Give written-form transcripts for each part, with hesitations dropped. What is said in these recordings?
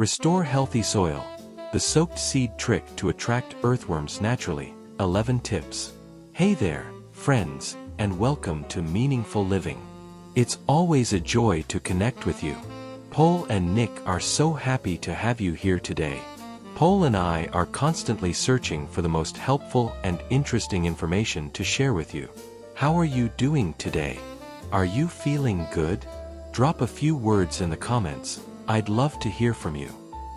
Restore healthy soil. The soaked seed trick to attract earthworms naturally. 11 tips. Hey there, friends, and welcome to Meaningful Living. It's always a joy to connect with you. Pol and Nick are so happy to have you here today. Pol and I are constantly searching for the most helpful and interesting information to share with you. How are you doing today? Are you feeling good? Drop a few words in the comments. I'd love to hear from you.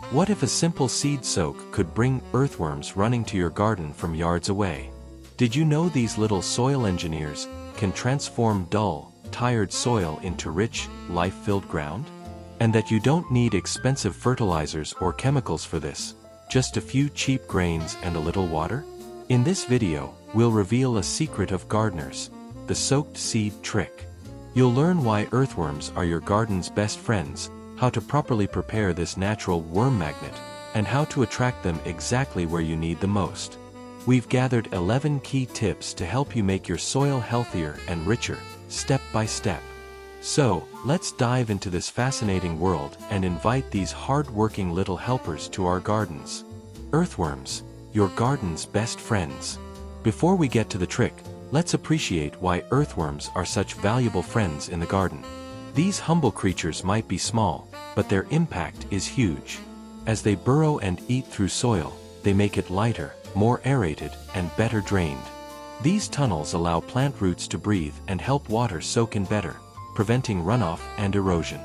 What if a simple seed soak could bring earthworms running to your garden from yards away? Did you know these little soil engineers can transform dull, tired soil into rich, life-filled ground? And that you don't need expensive fertilizers or chemicals for this, just a few cheap grains and a little water? In this video, we'll reveal a secret of gardeners, the soaked seed trick. You'll learn why earthworms are your garden's best friends, how to properly prepare this natural worm magnet, and how to attract them exactly where you need the most. We've gathered 11 key tips to help you make your soil healthier and richer, step by step. So, let's dive into this fascinating world and invite these hard-working little helpers to our gardens. Earthworms, your garden's best friends. Before we get to the trick, let's appreciate why earthworms are such valuable friends in the garden. These humble creatures might be small, but their impact is huge. As they burrow and eat through soil, they make it lighter, more aerated, and better drained. These tunnels allow plant roots to breathe and help water soak in better, preventing runoff and erosion.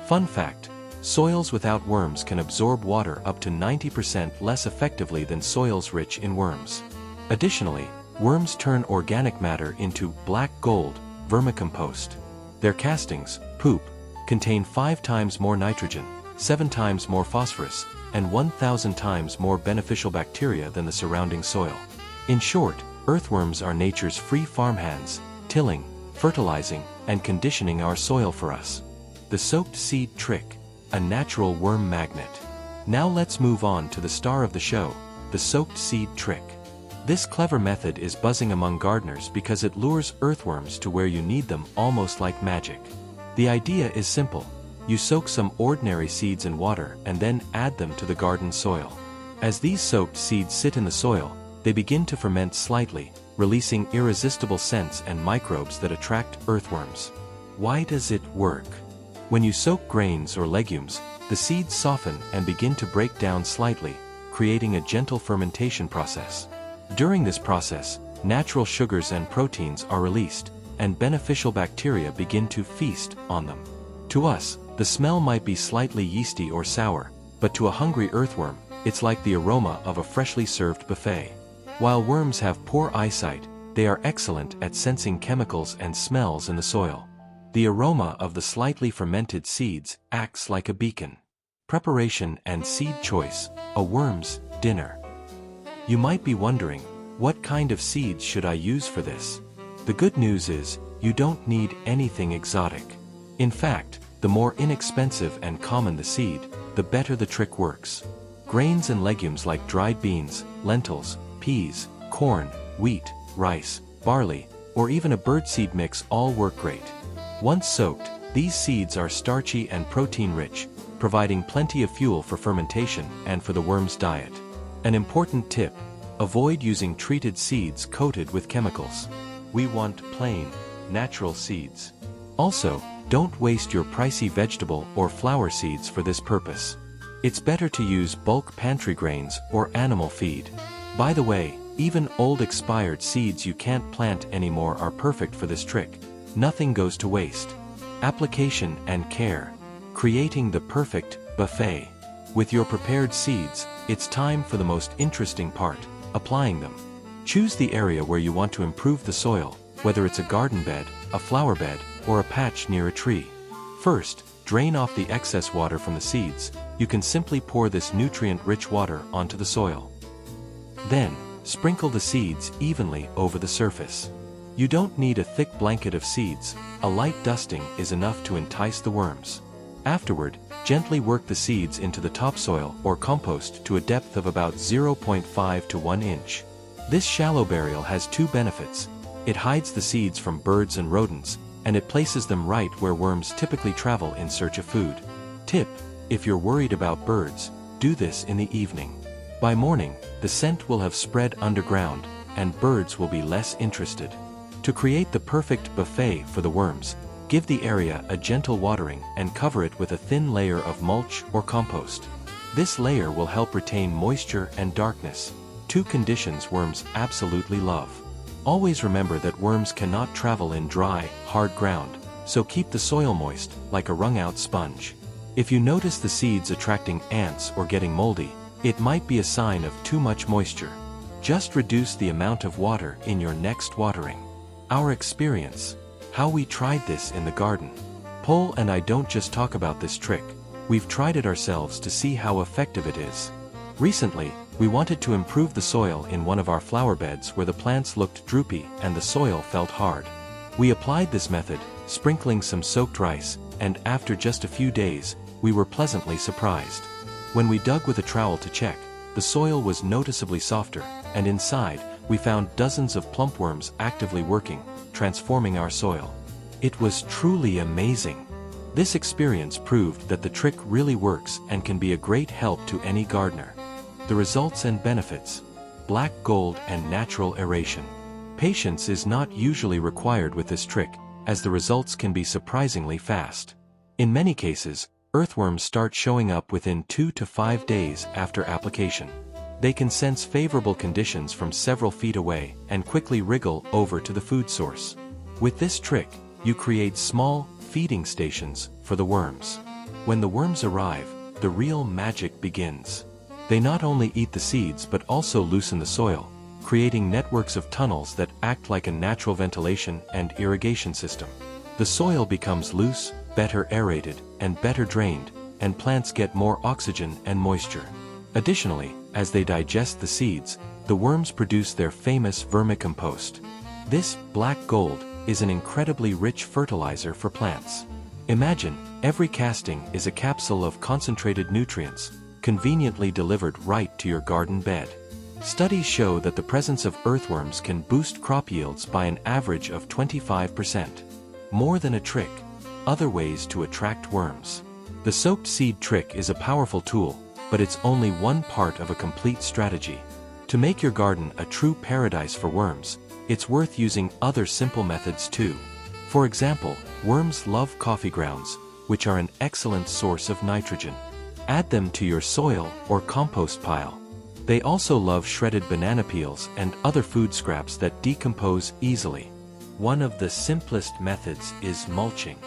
Fun fact, soils without worms can absorb water up to 90% less effectively than soils rich in worms. Additionally, worms turn organic matter into black gold, vermicompost. Their castings, poop, contain 5 times more nitrogen, 7 times more phosphorus, and 1,000 times more beneficial bacteria than the surrounding soil. In short, earthworms are nature's free farmhands, tilling, fertilizing, and conditioning our soil for us. The soaked seed trick, a natural worm magnet. Now let's move on to the star of the show, the soaked seed trick. This clever method is buzzing among gardeners because it lures earthworms to where you need them almost like magic. The idea is simple. You soak some ordinary seeds in water and then add them to the garden soil. As these soaked seeds sit in the soil, they begin to ferment slightly, releasing irresistible scents and microbes that attract earthworms. Why does it work? When you soak grains or legumes, the seeds soften and begin to break down slightly, creating a gentle fermentation process. During this process, natural sugars and proteins are released, and beneficial bacteria begin to feast on them. To us, the smell might be slightly yeasty or sour, but to a hungry earthworm, it's like the aroma of a freshly served buffet. While worms have poor eyesight, they are excellent at sensing chemicals and smells in the soil. The aroma of the slightly fermented seeds acts like a beacon. Preparation and seed choice, a worm's dinner. You might be wondering, what kind of seeds should I use for this? The good news is, you don't need anything exotic. In fact, the more inexpensive and common the seed, the better the trick works. Grains and legumes like dried beans, lentils, peas, corn, wheat, rice, barley, or even a birdseed mix all work great. Once soaked, these seeds are starchy and protein-rich, providing plenty of fuel for fermentation and for the worm's diet. An important tip, avoid using treated seeds coated with chemicals. We want plain, natural seeds. Also, don't waste your pricey vegetable or flower seeds for this purpose. It's better to use bulk pantry grains or animal feed. By the way, even old expired seeds you can't plant anymore are perfect for this trick. Nothing goes to waste. Application and care. Creating the perfect buffet. With your prepared seeds, it's time for the most interesting part, applying them. Choose the area where you want to improve the soil, whether it's a garden bed, a flower bed, or a patch near a tree. First, drain off the excess water from the seeds. You can simply pour this nutrient-rich water onto the soil. Then, sprinkle the seeds evenly over the surface. You don't need a thick blanket of seeds, a light dusting is enough to entice the worms. Afterward, gently work the seeds into the topsoil or compost to a depth of about 0.5 to 1 inch. This shallow burial has 2 benefits. It hides the seeds from birds and rodents, and it places them right where worms typically travel in search of food. Tip: If you're worried about birds, do this in the evening. By morning, the scent will have spread underground, and birds will be less interested. To create the perfect buffet for the worms, give the area a gentle watering and cover it with a thin layer of mulch or compost. This layer will help retain moisture and darkness, two conditions worms absolutely love. Always remember that worms cannot travel in dry, hard ground, so keep the soil moist, like a wrung-out sponge. If you notice the seeds attracting ants or getting moldy, it might be a sign of too much moisture. Just reduce the amount of water in your next watering. Our experience. How we tried this in the garden. Pol and I don't just talk about this trick, we've tried it ourselves to see how effective it is. Recently, we wanted to improve the soil in one of our flower beds where the plants looked droopy and the soil felt hard. We applied this method, sprinkling some soaked rice, and after just a few days, we were pleasantly surprised. When we dug with a trowel to check, the soil was noticeably softer, and inside, we found dozens of plump worms actively working, transforming our soil. It was truly amazing. This experience proved that the trick really works and can be a great help to any gardener. The results and benefits. Black gold and natural aeration. Patience is not usually required with this trick, as the results can be surprisingly fast. In many cases, earthworms start showing up within 2 to 5 days after application. They can sense favorable conditions from several feet away and quickly wriggle over to the food source. With this trick, you create small, feeding stations for the worms. When the worms arrive, the real magic begins. They not only eat the seeds but also loosen the soil, creating networks of tunnels that act like a natural ventilation and irrigation system. The soil becomes loose, better aerated, and better drained, and plants get more oxygen and moisture. Additionally, as they digest the seeds, the worms produce their famous vermicompost. This black gold is an incredibly rich fertilizer for plants. Imagine, every casting is a capsule of concentrated nutrients, conveniently delivered right to your garden bed. Studies show that the presence of earthworms can boost crop yields by an average of 25%. More than a trick. Other ways to attract worms. The soaked seed trick is a powerful tool, but it's only one part of a complete strategy. To make your garden a true paradise for worms, it's worth using other simple methods too. For example, worms love coffee grounds, which are an excellent source of nitrogen. Add them to your soil or compost pile. They also love shredded banana peels and other food scraps that decompose easily. One of the simplest methods is mulching.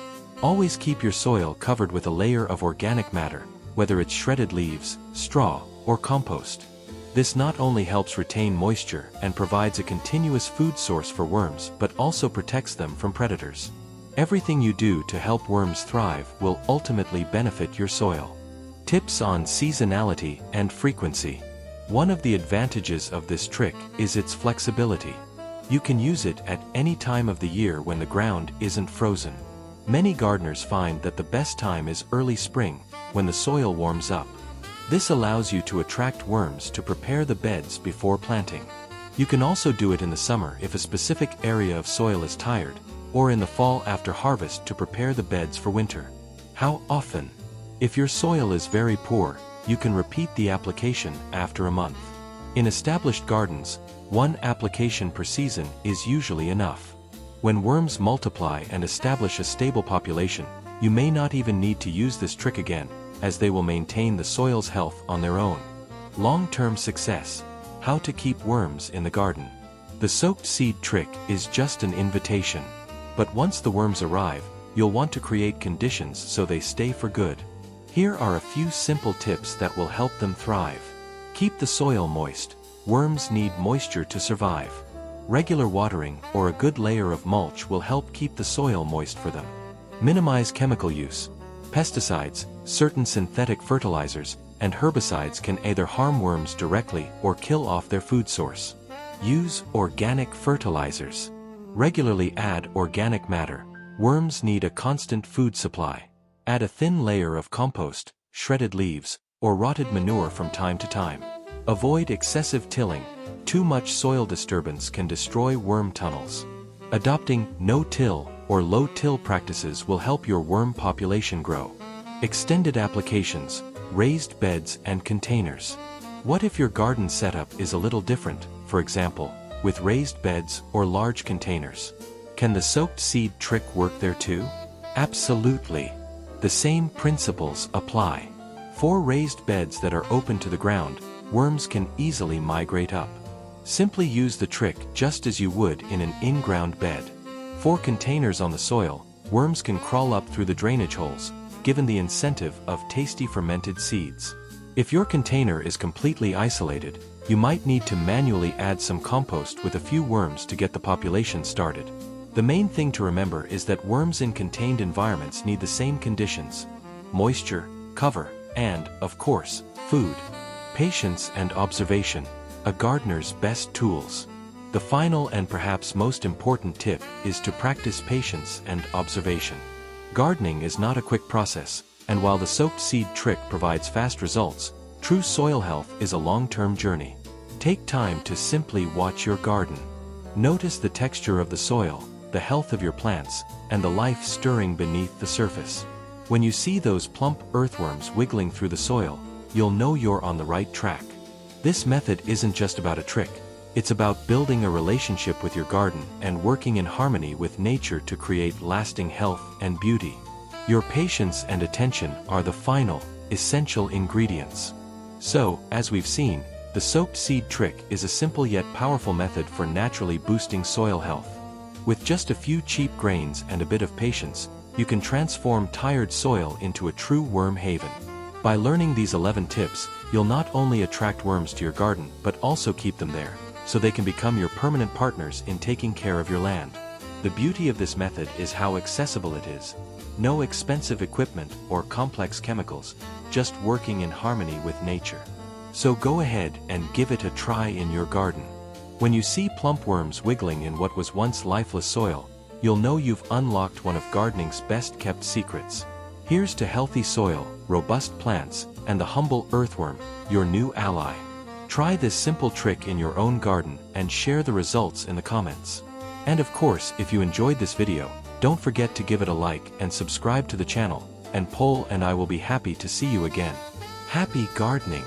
Always keep your soil covered with a layer of organic matter, whether it's shredded leaves, straw, or compost. This not only helps retain moisture and provides a continuous food source for worms but also protects them from predators. Everything you do to help worms thrive will ultimately benefit your soil. Tips on seasonality and frequency. One of the advantages of this trick is its flexibility. You can use it at any time of the year when the ground isn't frozen. Many gardeners find that the best time is early spring, when the soil warms up. This allows you to attract worms to prepare the beds before planting. You can also do it in the summer if a specific area of soil is tired, or in the fall after harvest to prepare the beds for winter. How often? If your soil is very poor, you can repeat the application after a month. In established gardens, one application per season is usually enough. When worms multiply and establish a stable population, you may not even need to use this trick again, as they will maintain the soil's health on their own. Long-term success. How to keep worms in the garden. The soaked seed trick is just an invitation. But once the worms arrive, you'll want to create conditions so they stay for good. Here are a few simple tips that will help them thrive. Keep the soil moist. Worms need moisture to survive. Regular watering or a good layer of mulch will help keep the soil moist for them. Minimize chemical use. Pesticides, certain synthetic fertilizers, and herbicides can either harm worms directly or kill off their food source. Use organic fertilizers. Regularly add organic matter. Worms need a constant food supply. Add a thin layer of compost, shredded leaves, or rotted manure from time to time. Avoid excessive tilling. Too much soil disturbance can destroy worm tunnels. Adopting no-till or low-till practices will help your worm population grow. Extended applications, raised beds and containers. What if your garden setup is a little different, for example, with raised beds or large containers? Can the soaked seed trick work there too? Absolutely. The same principles apply. For raised beds that are open to the ground, worms can easily migrate up. Simply use the trick just as you would in an in-ground bed. For containers on the soil, worms can crawl up through the drainage holes, given the incentive of tasty fermented seeds. If your container is completely isolated, you might need to manually add some compost with a few worms to get the population started. The main thing to remember is that worms in contained environments need the same conditions: moisture, cover, and, of course, food. Patience and observation, a gardener's best tools. The final and perhaps most important tip is to practice patience and observation. Gardening is not a quick process, and while the soaked seed trick provides fast results, true soil health is a long-term journey. Take time to simply watch your garden. Notice the texture of the soil, the health of your plants, and the life stirring beneath the surface. When you see those plump earthworms wiggling through the soil, you'll know you're on the right track. This method isn't just about a trick, it's about building a relationship with your garden and working in harmony with nature to create lasting health and beauty. Your patience and attention are the final, essential ingredients. So, as we've seen, the soaked seed trick is a simple yet powerful method for naturally boosting soil health. With just a few cheap grains and a bit of patience, you can transform tired soil into a true worm haven. By learning these 11 tips, you'll not only attract worms to your garden but also keep them there, so they can become your permanent partners in taking care of your land. The beauty of this method is how accessible it is. No expensive equipment or complex chemicals, just working in harmony with nature. So go ahead and give it a try in your garden. When you see plump worms wiggling in what was once lifeless soil, you'll know you've unlocked one of gardening's best-kept secrets. Here's to healthy soil, robust plants, and the humble earthworm, your new ally. Try this simple trick in your own garden and share the results in the comments. And of course, if you enjoyed this video, don't forget to give it a like and subscribe to the channel, and Pol and I will be happy to see you again. Happy gardening!